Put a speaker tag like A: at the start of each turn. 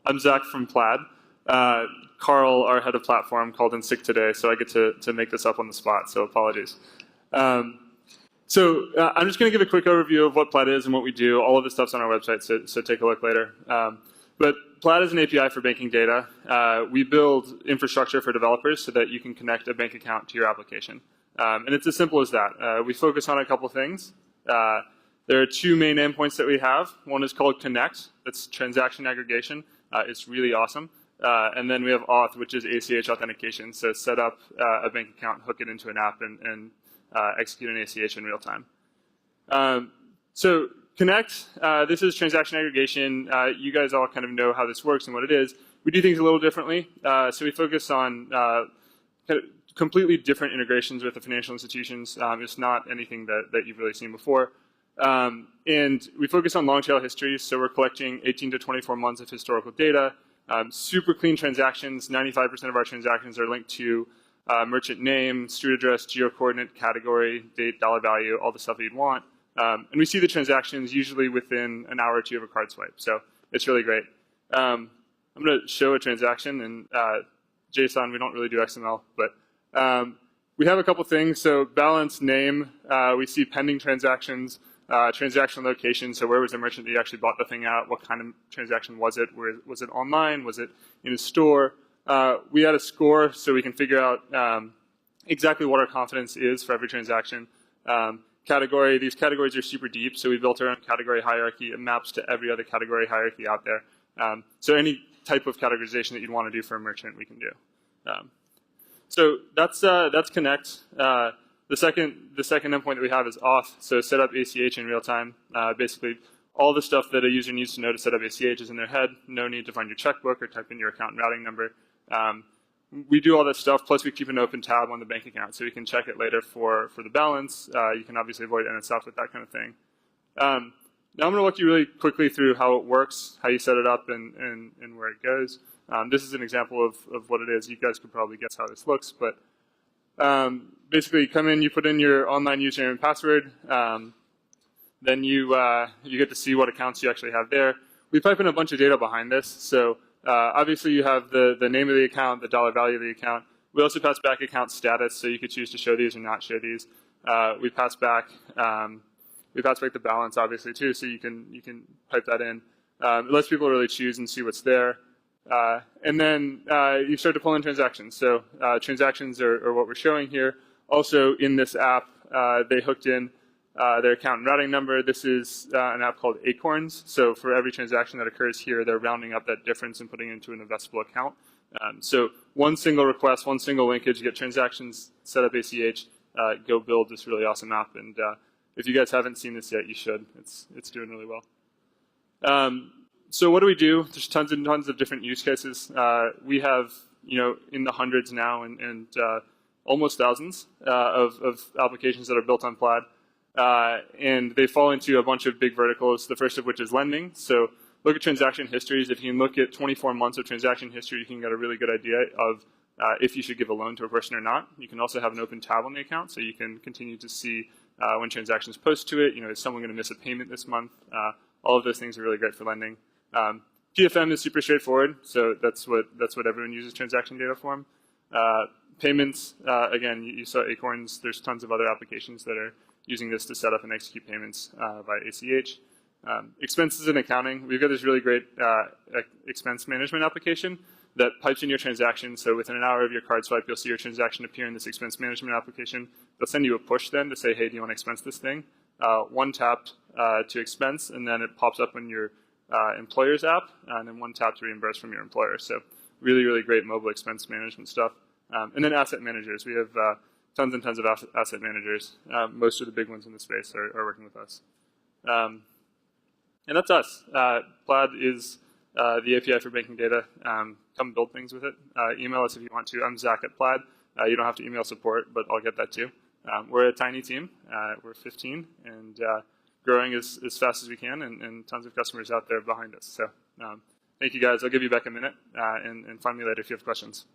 A: I'm Zach from Plaid. Carl, our head of platform, called in sick today, so I get to make this up on the spot, so apologies. I'm just going to give a quick overview of what Plaid is and what we do. All of this stuff's on our website, so take a look later. But Plaid is an API for banking data. We build infrastructure for developers so that you can connect a bank account to your application. And it's as simple as that. We focus on a couple things. There are two main endpoints that we have. One is called Connect. That's transaction aggregation. It's really awesome. And then we have Auth, which is ACH authentication. So set up a bank account, hook it into an app, and execute an ACH in real time. So Connect, this is transaction aggregation. You guys all kind of know how this works and what it is. We do things a little differently. So we focus on kind of completely different integrations with the financial institutions. It's not anything that you've really seen before. And we focus on long tail history, so we're collecting 18 to 24 months of historical data. Super clean transactions. 95% of our transactions are linked to merchant name, street address, geo-coordinate, category, date, dollar value, all the stuff that you'd want. And we see the transactions usually within an hour or two of a card swipe, so it's really great. I'm going to show a transaction, and JSON, we don't really do XML, but we have a couple things. So balance, name, we see pending transactions, transaction location, so where was the merchant that you actually bought the thing at, what kind of transaction was it, was it online, was it in a store? We add a score so we can figure out exactly what our confidence is for every transaction. Category, these categories are super deep, so we built our own category hierarchy. It maps to every other category hierarchy out there. So any type of categorization that you'd want to do for a merchant, we can do. So that's Connect. The second endpoint that we have is Auth, so set up ACH in real time. Basically, all the stuff that a user needs to know to set up ACH is in their head. No need to find your checkbook or type in your account and routing number. We do all that stuff, plus we keep an open tab on the bank account, so you can check it later for the balance. You can obviously avoid NSF with that kind of thing. Now I'm going to walk you really quickly through how it works, how you set it up, and where it goes. This is an example of what it is. You guys could probably guess how this looks, but basically you come in, you put in your online username and password, then you get to see what accounts you actually have there. We pipe in a bunch of data behind this, so obviously you have the name of the account, the dollar value of the account. We also pass back account status, so you could choose to show these or not show these. We pass back the balance obviously too, so you can pipe that in. It lets people really choose and see what's there. And then you start to pull in transactions. So transactions are what we're showing here. Also in this app, they hooked in their account and routing number. This is an app called Acorns. So for every transaction that occurs here, they're rounding up that difference and putting it into an investable account. So one single request, one single linkage, you get transactions, set up ACH, go build this really awesome app. And if you guys haven't seen this yet, you should. It's doing really well. So what do we do? There's tons and tons of different use cases. We have, in the hundreds now and almost thousands of applications that are built on Plaid. And they fall into a bunch of big verticals, the first of which is lending. So look at transaction histories. If you can look at 24 months of transaction history, you can get a really good idea of if you should give a loan to a person or not. You can also have an open tab on the account, so you can continue to see when transactions post to it. Is someone going to miss a payment this month? All of those things are really great for lending. PFM is super straightforward, so that's what everyone uses transaction data for. Payments, again, you saw Acorns. There's tons of other applications that are using this to set up and execute payments via ACH. Expenses and accounting, we've got this really great expense management application that pipes in your transaction. So within an hour of your card swipe, you'll see your transaction appear in this expense management application. They'll send you a push then to say, hey, do you want to expense this thing? One tap to expense, and then it pops up in your employer's app, and then one tap to reimburse from your employer. So really, really great mobile expense management stuff. And then asset managers. We have tons and tons of asset managers. Most of the big ones in the space are working with us. And that's us. Plaid is the API for banking data. Come build things with it. Email us if you want to. I'm Zach at Plaid. You don't have to email support, but I'll get that too. We're a tiny team. We're 15 and growing as fast as we can, and tons of customers out there behind us. So thank you guys. I'll give you back a minute and find me later if you have questions.